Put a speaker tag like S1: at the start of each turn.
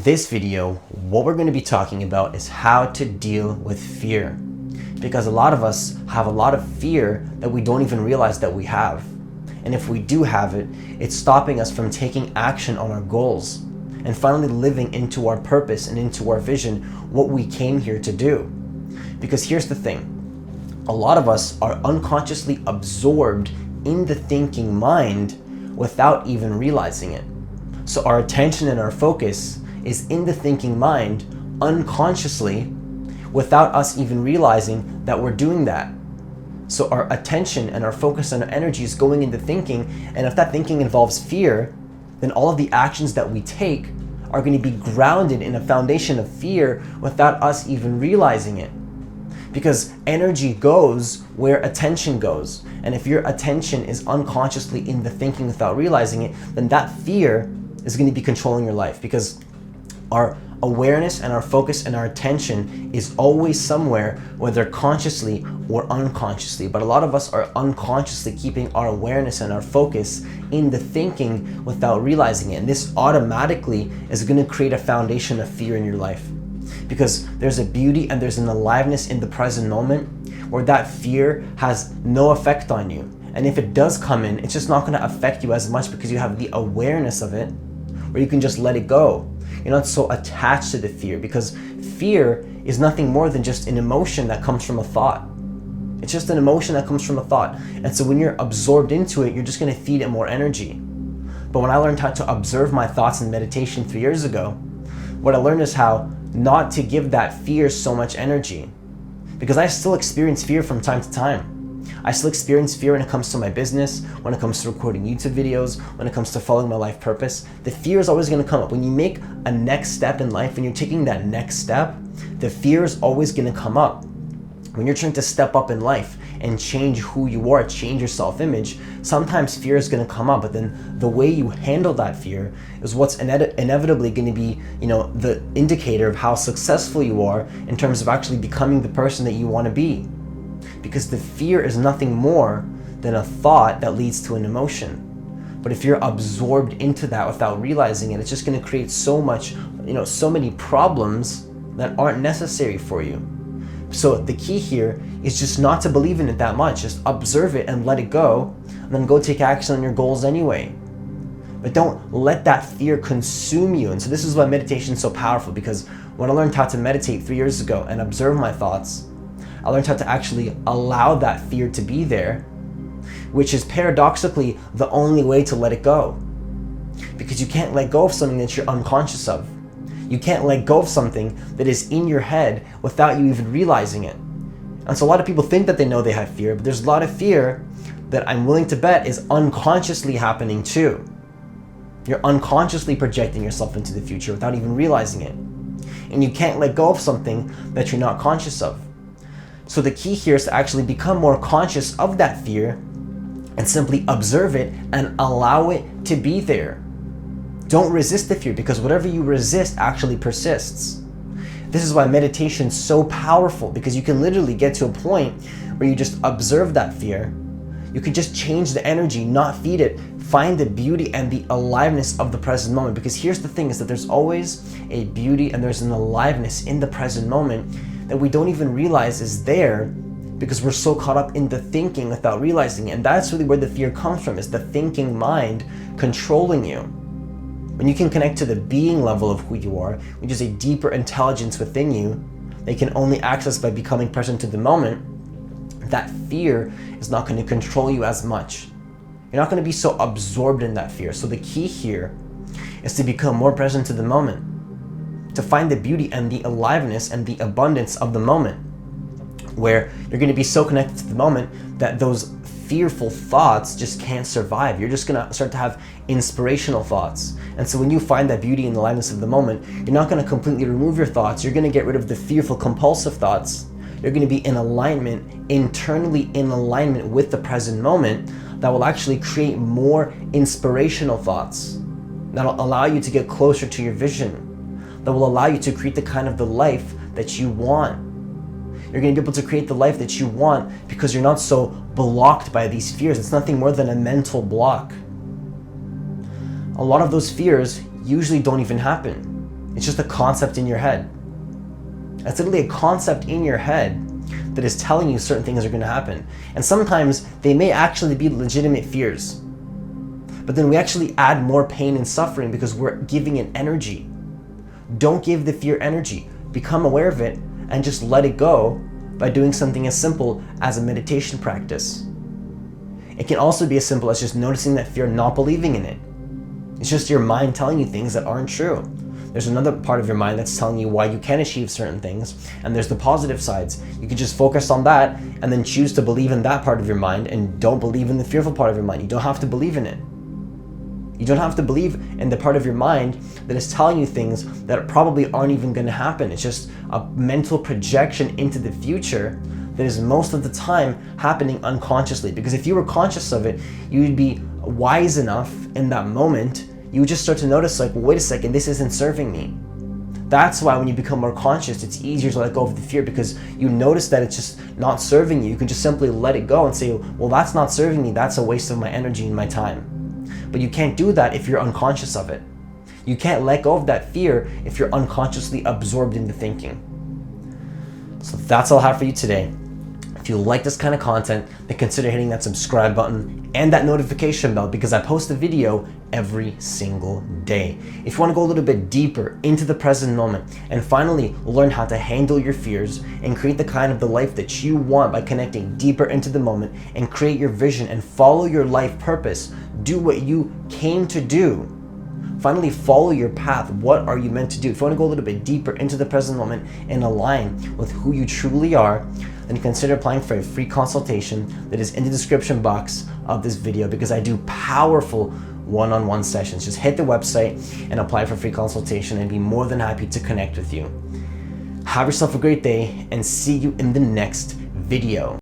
S1: this video, what we're going to be talking about is how to deal with fear. Because a lot of us have a lot of fear that we don't even realize that we have. And if we do have it, it's stopping us from taking action on our goals and finally living into our purpose and into our vision, what we came here to do. Because here's the thing, a lot of us are unconsciously absorbed in the thinking mind without even realizing it. So our attention and our focus is in the thinking mind unconsciously without us even realizing that we're doing that. So our attention and our focus and our energy is going into thinking, and if that thinking involves fear, then all of the actions that we take are going to be grounded in a foundation of fear without us even realizing it. Because energy goes where attention goes. And if your attention is unconsciously in the thinking without realizing it, then that fear is going to be controlling your life, because our awareness and our focus and our attention is always somewhere, whether consciously or unconsciously. But a lot of us are unconsciously keeping our awareness and our focus in the thinking without realizing it. And this automatically is going to create a foundation of fear in your life. Because there's a beauty and there's an aliveness in the present moment where that fear has no effect on you. And if it does come in, it's just not going to affect you as much because you have the awareness of it, where you can just let it go. You're not so attached to the fear, because fear is nothing more than just an emotion that comes from a thought. It's just an emotion that comes from a thought. And so when you're absorbed into it, you're just going to feed it more energy. But when I learned how to observe my thoughts in meditation 3 years ago, what I learned is how not to give that fear so much energy. Because I still experience fear from time to time. I still experience fear when it comes to my business, when it comes to recording YouTube videos, when it comes to following my life purpose. The fear is always going to come up. When you make a next step in life, when you're taking that next step, the fear is always going to come up. When you're trying to step up in life and change who you are, change your self-image, sometimes fear is going to come up, but then the way you handle that fear is what's inevitably going to be, the indicator of how successful you are in terms of actually becoming the person that you want to be. Because the fear is nothing more than a thought that leads to an emotion. But if you're absorbed into that without realizing it, it's just going to create so many problems that aren't necessary for you. So the key here is just not to believe in it that much. Just observe it and let it go, and then go take action on your goals anyway. But don't let that fear consume you. And so this is why meditation is so powerful, because when I learned how to meditate 3 years ago and observe my thoughts, I learned how to actually allow that fear to be there, which is paradoxically the only way to let it go. Because you can't let go of something that you're unconscious of. You can't let go of something that is in your head without you even realizing it. And so a lot of people think that they know they have fear, but there's a lot of fear that I'm willing to bet is unconsciously happening too. You're unconsciously projecting yourself into the future without even realizing it. And you can't let go of something that you're not conscious of. So the key here is to actually become more conscious of that fear and simply observe it and allow it to be there. Don't resist the fear, because whatever you resist actually persists. This is why meditation is so powerful, because you can literally get to a point where you just observe that fear. You can just change the energy, not feed it. Find the beauty and the aliveness of the present moment. Because here's the thing, is that there's always a beauty and there's an aliveness in the present moment that we don't even realize is there, because we're so caught up in the thinking without realizing it. And that's really where the fear comes from, is the thinking mind controlling you. When you can connect to the being level of who you are, which is a deeper intelligence within you that you can only access by becoming present to the moment, that fear is not going to control you as much. You're not going to be so absorbed in that fear. So the key here is to become more present to the moment, to find the beauty and the aliveness and the abundance of the moment, where you're going to be so connected to the moment that those fearful thoughts just can't survive. You're just going to start to have inspirational thoughts. And so when you find that beauty and the aliveness of the moment, you're not going to completely remove your thoughts. You're going to get rid of the fearful, compulsive thoughts. You're going to be in alignment, internally in alignment with the present moment, that will actually create more inspirational thoughts that'll allow you to get closer to your vision, that will allow you to create the kind of the life that you want. You're going to be able to create the life that you want because you're not so blocked by these fears. It's nothing more than a mental block. A lot of those fears usually don't even happen. It's just a concept in your head. It's literally a concept in your head that is telling you certain things are going to happen. And sometimes they may actually be legitimate fears. But then we actually add more pain and suffering because we're giving it energy. Don't give the fear energy. Become aware of it and just let it go by doing something as simple as a meditation practice. It can also be as simple as just noticing that fear, not believing in it. It's just your mind telling you things that aren't true. There's another part of your mind that's telling you why you can achieve certain things, and there's the positive sides. You can just focus on that and then choose to believe in that part of your mind and don't believe in the fearful part of your mind. You don't have to believe in it. You don't have to believe in the part of your mind that is telling you things that probably aren't even going to happen. It's just a mental projection into the future that is most of the time happening unconsciously. Because if you were conscious of it, you would be wise enough in that moment. You would just start to notice, like, well, wait a second, this isn't serving me. That's why when you become more conscious, it's easier to let go of the fear, because you notice that it's just not serving you. You can just simply let it go and say, well, that's not serving me. That's a waste of my energy and my time. But you can't do that if you're unconscious of it. You can't let go of that fear if you're unconsciously absorbed into thinking. So that's all I have for you today. If you like this kind of content, then consider hitting that subscribe button and that notification bell, because I post a video every single day. If you want to go a little bit deeper into the present moment and finally learn how to handle your fears and create the kind of the life that you want by connecting deeper into the moment and create your vision and follow your life purpose, do what you came to do. Finally, follow your path. What are you meant to do? If you want to go a little bit deeper into the present moment and align with who you truly are, then consider applying for a free consultation that is in the description box of this video, because I do powerful one-on-one sessions. Just hit the website and apply for a free consultation and be more than happy to connect with you. Have yourself a great day and see you in the next video.